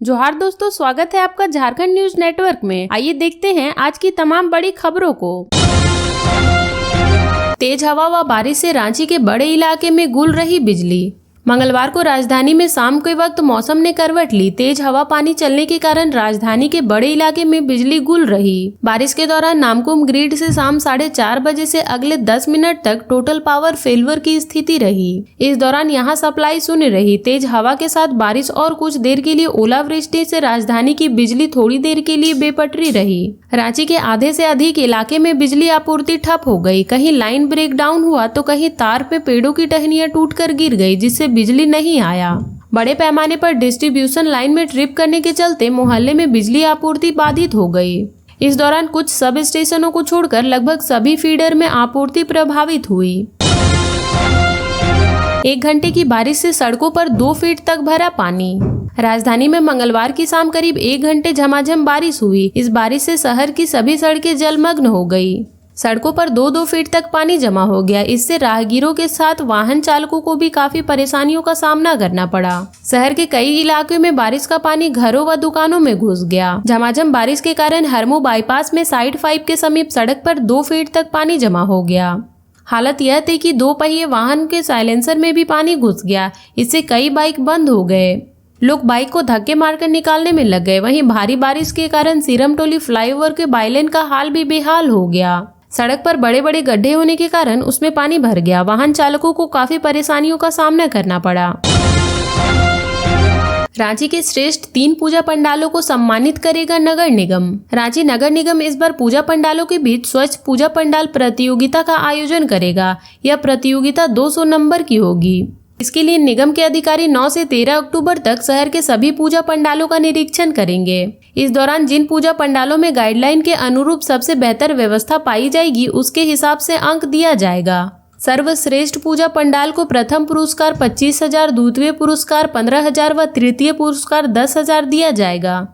जोहार दोस्तों, स्वागत है आपका झारखंड न्यूज नेटवर्क में। आइए देखते हैं आज की तमाम बड़ी खबरों को। तेज हवा व बारिश से रांची के बड़े इलाके में गुल रही बिजली। मंगलवार को राजधानी में शाम के वक्त मौसम ने करवट ली। तेज हवा पानी चलने के कारण राजधानी के बड़े इलाके में बिजली गुल रही। बारिश के दौरान नामकुम ग्रिड से शाम 4:30 बजे से अगले 10 मिनट तक टोटल पावर फेलियर की स्थिति रही। इस दौरान यहां सप्लाई शून्य रही। तेज हवा के साथ बारिश और कुछ देर के लिए ओलावृष्टि से राजधानी की बिजली थोड़ी देर के लिए बेपटरी रही। रांची के आधे से अधिक इलाके में बिजली आपूर्ति ठप हो गई। कहीं लाइन ब्रेक डाउन हुआ तो कहीं तार पे पेड़ों की टहनियां टूटकर गिर गई, जिससे बिजली नहीं आया। बड़े पैमाने पर डिस्ट्रीब्यूशन लाइन में ट्रिप करने के चलते मोहल्ले में बिजली आपूर्ति बाधित हो गई। इस दौरान कुछ सब स्टेशनों को छोड़कर लगभग सभी फीडर में आपूर्ति प्रभावित हुई। 1 घंटे की बारिश से सड़कों पर 2 फीट तक भरा पानी। राजधानी में मंगलवार की शाम करीब 1 घंटे झमाझम बारिश हुई। इस बारिश से शहर की सभी सड़कें जलमग्न हो गई। सड़कों पर 2-2 फीट तक पानी जमा हो गया। इससे राहगीरों के साथ वाहन चालकों को भी काफी परेशानियों का सामना करना पड़ा। शहर के कई इलाकों में बारिश का पानी घरों व दुकानों में घुस गया। झमाझम बारिश के कारण हरमू बाईपास में साइड 5 के समीप सड़क पर 2 फीट तक पानी जमा हो गया। हालत यह थी कि 2 पहिए वाहन के साइलेंसर में भी पानी घुस गया। इससे कई बाइक बंद हो गए। लोग बाइक को धक्के मारकर निकालने में लग गए। वहीं भारी बारिश के कारण सीरमटोली फ्लाईओवर के बाइलेन का हाल भी बेहाल हो गया। सड़क पर बड़े बड़े गड्ढे होने के कारण उसमें पानी भर गया। वाहन चालकों को काफी परेशानियों का सामना करना पड़ा। रांची के श्रेष्ठ 3 पूजा पंडालों को सम्मानित करेगा नगर निगम। रांची नगर निगम इस बार पूजा पंडालों के बीच स्वच्छ पूजा पंडाल प्रतियोगिता का आयोजन करेगा। यह प्रतियोगिता 200 नंबर की होगी। इसके लिए निगम के अधिकारी 9 से 13 अक्टूबर तक शहर के सभी पूजा पंडालों का निरीक्षण करेंगे। इस दौरान जिन पूजा पंडालों में गाइडलाइन के अनुरूप सबसे बेहतर व्यवस्था पाई जाएगी, उसके हिसाब से अंक दिया जाएगा। सर्वश्रेष्ठ पूजा पंडाल को प्रथम पुरस्कार 25,000, द्वितीय पुरस्कार 15,000 व तृतीय पुरस्कार 10,000 दिया जाएगा।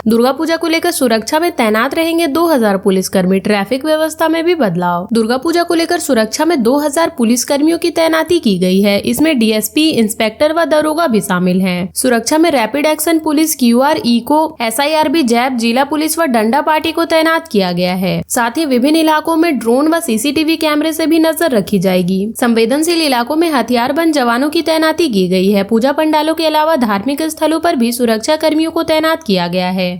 दुर्गा पूजा को लेकर सुरक्षा में तैनात रहेंगे 2000 पुलिसकर्मी। ट्रैफिक व्यवस्था में भी बदलाव। दुर्गा पूजा को लेकर सुरक्षा में 2000 पुलिसकर्मियों की तैनाती की गई है। इसमें डीएसपी, इंस्पेक्टर व दरोगा भी शामिल हैं। सुरक्षा में रैपिड एक्शन पुलिस, क्यूआर, इको, SIRB, जैब, जिला पुलिस व डंडा पार्टी को तैनात किया गया है। साथ ही विभिन्न इलाकों में ड्रोन व CCTV कैमरे से भी नजर रखी जाएगी। संवेदनशील इलाकों में हथियारबंद जवानों की तैनाती की गई है। पूजा पंडालों के अलावा धार्मिक स्थलों पर भी सुरक्षा कर्मियों को तैनात किया गया है।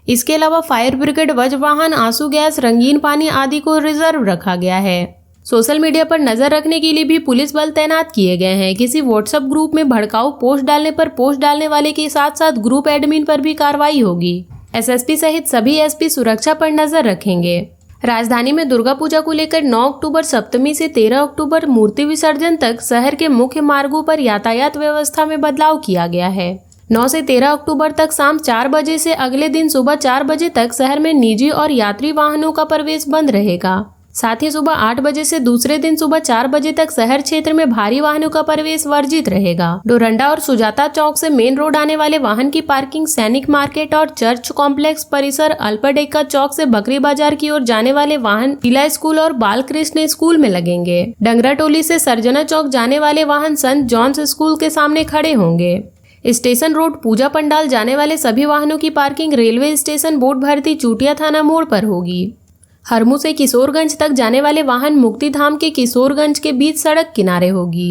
इसके अलावा फायर ब्रिगेड, वज्र वाहन, आंसू गैस, रंगीन पानी आदि को रिजर्व रखा गया है। सोशल मीडिया पर नजर रखने के लिए भी पुलिस बल तैनात किए गए हैं। किसी व्हाट्सएप ग्रुप में भड़काऊ पोस्ट डालने पर पोस्ट डालने वाले के साथ साथ ग्रुप एडमिन पर भी कार्रवाई होगी। SSP सहित सभी SP सुरक्षा पर नजर रखेंगे। राजधानी में दुर्गा पूजा को लेकर 9 अक्टूबर सप्तमी से 13 अक्टूबर मूर्ति विसर्जन तक शहर के मुख्य मार्गों पर यातायात व्यवस्था में बदलाव किया गया है। 9 से 13 अक्टूबर तक शाम 4 बजे से अगले दिन सुबह 4 बजे तक शहर में निजी और यात्री वाहनों का प्रवेश बंद रहेगा। साथ ही सुबह 8 बजे से दूसरे दिन सुबह 4 बजे तक शहर क्षेत्र में भारी वाहनों का प्रवेश वर्जित रहेगा। डोरंडा और सुजाता चौक से मेन रोड आने वाले वाहन की पार्किंग सैनिक मार्केट और चर्च कॉम्प्लेक्स परिसर, अल्पडेक्का चौक से बकरी बाजार की ओर जाने वाले वाहन जिला स्कूल और बाल कृष्ण स्कूल में लगेंगे। डंगराटोली से सरजना चौक जाने वाले वाहन संत जॉन्स स्कूल के सामने खड़े होंगे। स्टेशन रोड पूजा पंडाल जाने वाले सभी वाहनों की पार्किंग रेलवे स्टेशन बोर्ड भर्ती चूटिया थाना मोड़ पर होगी। हरमू से किशोरगंज तक जाने वाले वाहन मुक्तिधाम के किशोरगंज के बीच सड़क किनारे होगी।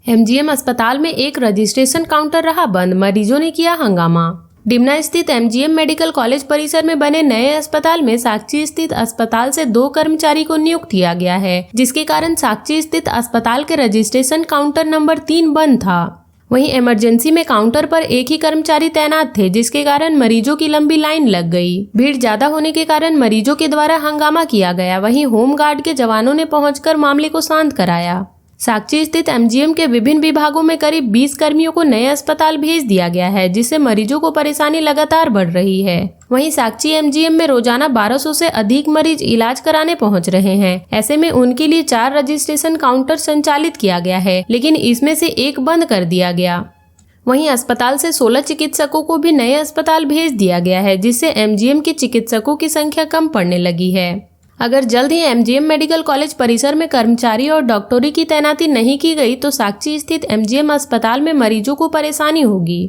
MGM अस्पताल में एक रजिस्ट्रेशन काउंटर रहा बंद। मरीजों ने किया हंगामा। डिमना स्थित MGM मेडिकल कॉलेज परिसर में बने नए अस्पताल में साक्षी स्थित अस्पताल से 2 कर्मचारी को नियुक्त किया गया है, जिसके कारण साक्षी स्थित अस्पताल के रजिस्ट्रेशन काउंटर नंबर 3 बंद था। वहीं इमरजेंसी में काउंटर पर एक ही कर्मचारी तैनात थे, जिसके कारण मरीजों की लंबी लाइन लग गई। भीड़ ज्यादा होने के कारण मरीजों के द्वारा हंगामा किया गया। वहीं होमगार्ड के जवानों ने पहुंचकर मामले को शांत कराया। साक्षी स्थित MGM के विभिन्न विभागों में करीब 20 कर्मियों को नए अस्पताल भेज दिया गया है, जिससे मरीजों को परेशानी लगातार बढ़ रही है। वहीं साक्षी MGM में रोजाना 1200 से अधिक मरीज इलाज कराने पहुंच रहे हैं। ऐसे में उनके लिए 4 रजिस्ट्रेशन काउंटर संचालित किया गया है, लेकिन इसमें से एक बंद कर दिया गया। वहीं अस्पताल से 16 चिकित्सकों को भी नए अस्पताल भेज दिया गया है, जिससे MGM के चिकित्सकों की संख्या कम पड़ने लगी है। अगर जल्द ही एमजीएम मेडिकल कॉलेज परिसर में कर्मचारी और डॉक्टरों की तैनाती नहीं की गई तो साकची स्थित एमजीएम अस्पताल में मरीजों को परेशानी होगी।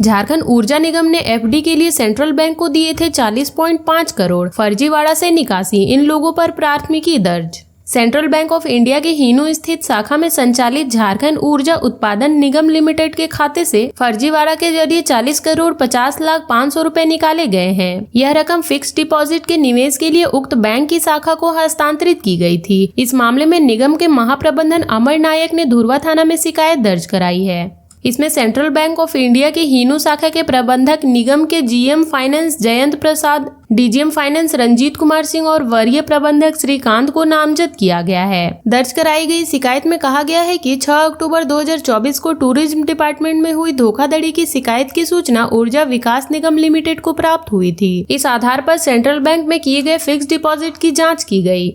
झारखंड ऊर्जा निगम ने एफडी के लिए सेंट्रल बैंक को दिए थे 40.5 करोड़, फर्जीवाड़ा से निकासी, इन लोगों पर प्राथमिकी दर्ज। सेंट्रल बैंक ऑफ इंडिया के हीनो स्थित शाखा में संचालित झारखंड ऊर्जा उत्पादन निगम लिमिटेड के खाते से फर्जीवाड़ा के जरिए 40 करोड़ 50 लाख 500 रुपए निकाले गए हैं। यह रकम फिक्स डिपॉजिट के निवेश के लिए उक्त बैंक की शाखा को हस्तांतरित की गई थी। इस मामले में निगम के महाप्रबंधन अमर नायक ने धुरवा थाना में शिकायत दर्ज कराई है। इसमें सेंट्रल बैंक ऑफ इंडिया के हीनो शाखा के प्रबंधक, निगम के जीएम फाइनेंस जयंत प्रसाद, डीजीएम फाइनेंस रंजीत कुमार सिंह और वरीय प्रबंधक श्रीकांत को नामजद किया गया है। दर्ज कराई गई शिकायत में कहा गया है कि 6 अक्टूबर 2024 को टूरिज्म डिपार्टमेंट में हुई धोखाधड़ी की शिकायत की सूचना ऊर्जा विकास निगम लिमिटेड को प्राप्त हुई थी। इस आधार पर सेंट्रल बैंक में किए गए फिक्स डिपॉजिट की जाँच की गयी।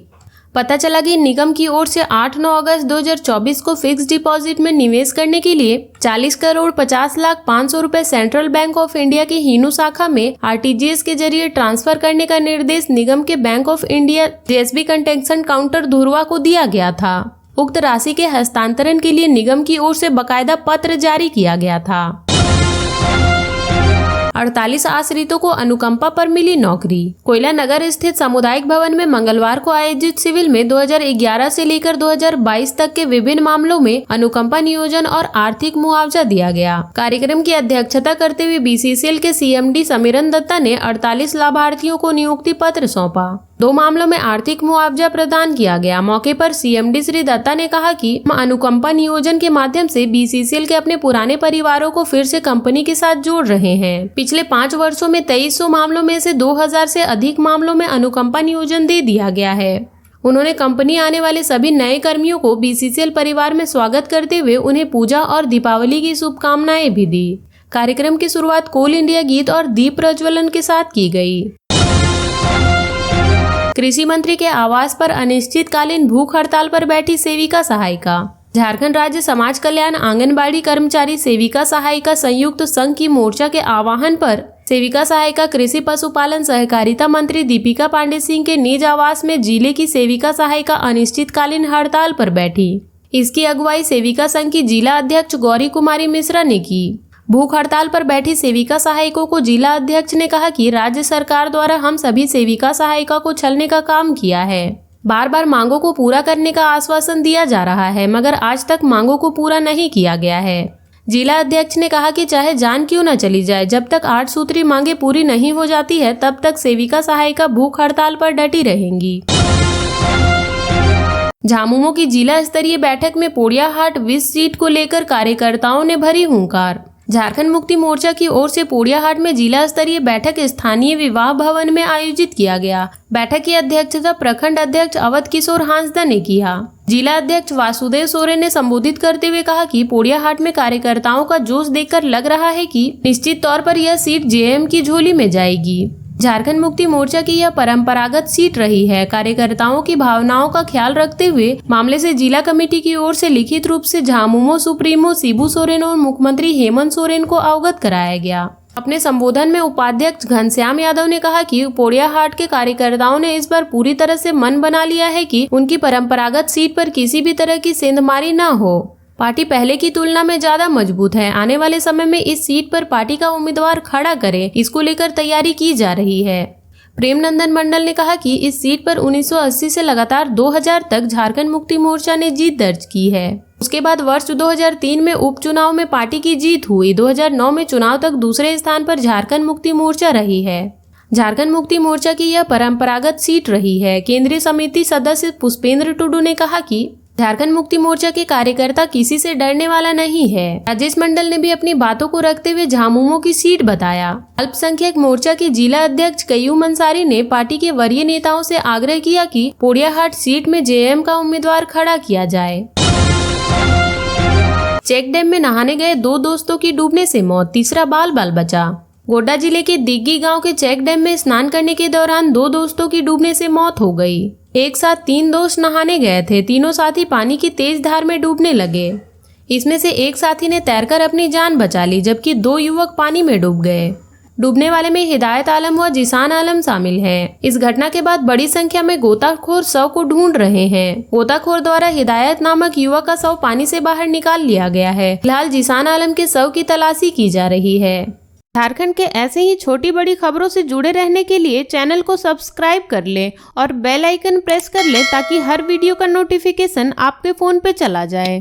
पता चला कि निगम की ओर से 8-9 अगस्त 2024 को फिक्स डिपॉजिट में निवेश करने के लिए 40 करोड़ 50 लाख 500 रुपए सेंट्रल बैंक ऑफ इंडिया की हीनो शाखा में आरटीजीएस के जरिए ट्रांसफर करने का निर्देश निगम के बैंक ऑफ इंडिया जेएसबी कंटेक्शन काउंटर धुरवा को दिया गया था। उक्त राशि के हस्तांतरण के लिए निगम की ओर से बकायदा पत्र जारी किया गया था। 48 आश्रितों को अनुकंपा पर मिली नौकरी। कोयला नगर स्थित सामुदायिक भवन में मंगलवार को आयोजित सिविल में 2011 से लेकर 2022 तक के विभिन्न मामलों में अनुकंपा नियोजन और आर्थिक मुआवजा दिया गया। कार्यक्रम की अध्यक्षता करते हुए बीसीसीएल के सीएमडी समीरन दत्ता ने 48 लाभार्थियों को नियुक्ति पत्र सौंपा। 2 मामलों में आर्थिक मुआवजा प्रदान किया गया। मौके पर सीएमडी श्री दत्ता ने कहा कि हम अनुकंपा नियोजन के माध्यम से बीसीसीएल के अपने पुराने परिवारों को फिर से कंपनी के साथ जोड़ रहे हैं। पिछले 5 वर्षों में 2300 मामलों में से 2000 से अधिक मामलों में अनुकंपा नियोजन दे दिया गया है। उन्होंने कंपनी आने वाले सभी नए कर्मियों को बीसीसीएल परिवार में स्वागत करते हुए उन्हें पूजा और दीपावली की शुभकामनाएं भी दी। कार्यक्रम की शुरुआत कोल इंडिया गीत और दीप प्रज्वलन के साथ की गई। कृषि मंत्री के आवास पर अनिश्चितकालीन भूख हड़ताल पर बैठी सेविका सहायिका। झारखंड राज्य समाज कल्याण आंगनबाड़ी कर्मचारी सेविका सहायिका संयुक्त संघ की मोर्चा के आह्वान पर सेविका सहायिका कृषि पशुपालन सहकारिता मंत्री दीपिका पांडे सिंह के निज आवास में जिले की सेविका सहायिका अनिश्चितकालीन हड़ताल पर बैठी। इसकी अगुवाई सेविका संघ की जिला अध्यक्ष गौरी कुमारी मिश्रा ने की। भूख हड़ताल पर बैठी सेविका सहायिकों को जिला अध्यक्ष ने कहा कि राज्य सरकार द्वारा हम सभी सेविका सहायिका को छलने का काम किया है। बार बार मांगों को पूरा करने का आश्वासन दिया जा रहा है, मगर आज तक मांगों को पूरा नहीं किया गया है। जिला अध्यक्ष ने कहा कि चाहे जान क्यों न चली जाए, जब तक 8 सूत्री मांगे पूरी नहीं हो जाती है तब तक सेविका सहायिका भूख हड़ताल पर डटी रहेंगी। झामुमो की जिला स्तरीय बैठक में पोड़ियाहाट 20 सीट को लेकर कार्यकर्ताओं ने भरी हुंकार। झारखंड मुक्ति मोर्चा की ओर से पोड़ियाहाट में जिला स्तरीय बैठक स्थानीय विवाह भवन में आयोजित किया गया। बैठक की अध्यक्षता प्रखंड अध्यक्ष अवध किशोर हांसदा ने किया। जिला अध्यक्ष वासुदेव सोरेन ने संबोधित करते हुए कहा कि पोड़ियाहाट में कार्यकर्ताओं का जोश देखकर लग रहा है कि निश्चित तौर पर यह सीट जेएम की झोली में जाएगी। झारखंड मुक्ति मोर्चा की यह परंपरागत सीट रही है। कार्यकर्ताओं की भावनाओं का ख्याल रखते हुए मामले से जिला कमेटी की ओर से लिखित रूप से झामुमो सुप्रीमो शिबू सोरेन और मुख्यमंत्री हेमंत सोरेन को अवगत कराया गया। अपने संबोधन में उपाध्यक्ष घनश्याम यादव ने कहा कि पोड़ियाहाट के कार्यकर्ताओं ने इस बार पूरी तरह से मन बना लिया है कि उनकी परंपरागत सीट पर किसी भी तरह की सेंधमारी न हो। पार्टी पहले की तुलना में ज्यादा मजबूत है। आने वाले समय में इस सीट पर पार्टी का उम्मीदवार खड़ा करे, इसको लेकर तैयारी की जा रही है। प्रेमनंदन मंडल ने कहा कि इस सीट पर 1980 से लगातार 2000 तक झारखंड मुक्ति मोर्चा ने जीत दर्ज की है। उसके बाद वर्ष 2003 में उपचुनाव में पार्टी की जीत हुई। 2009 में चुनाव तक दूसरे स्थान पर झारखंड मुक्ति मोर्चा रही है। झारखंड मुक्ति मोर्चा की यह परंपरागत सीट रही है। केंद्रीय समिति सदस्य पुष्पेंद्र टुडू ने कहा कि झारखंड मुक्ति मोर्चा के कार्यकर्ता किसी से डरने वाला नहीं है। राजेश मंडल ने भी अपनी बातों को रखते हुए झामुमो की सीट बताया। अल्पसंख्यक मोर्चा के जिला अध्यक्ष कयूम अंसारी ने पार्टी के वरीय नेताओं से आग्रह किया कि पोड़ियाहाट सीट में जेएम का उम्मीदवार खड़ा किया जाए। चेक डैम में नहाने गए 2 दोस्तों की डूबने से मौत, तीसरा बाल बचा। गोड्डा जिले के दिग्गी गांव के चेक डैम में स्नान करने के दौरान 2 दोस्तों की डूबने से मौत हो गई। एक साथ 3 दोस्त नहाने गए थे। तीनों साथी पानी की तेज धार में डूबने लगे। इसमें से एक साथी ने तैरकर अपनी जान बचा ली, जबकि 2 युवक पानी में डूब गए। डूबने वाले में हिदायत आलम व जीसान आलम शामिल हैं। इस घटना के बाद बड़ी संख्या में गोताखोर शव को ढूंढ रहे हैं। गोताखोर द्वारा हिदायत नामक युवक का शव पानी से बाहर निकाल लिया गया है। फिलहाल जीसान आलम के शव की तलाशी की जा रही है। झारखंड के ऐसे ही छोटी बड़ी खबरों से जुड़े रहने के लिए चैनल को सब्सक्राइब कर लें और बेल आइकन प्रेस कर लें ताकि हर वीडियो का नोटिफिकेशन आपके फोन पे चला जाए।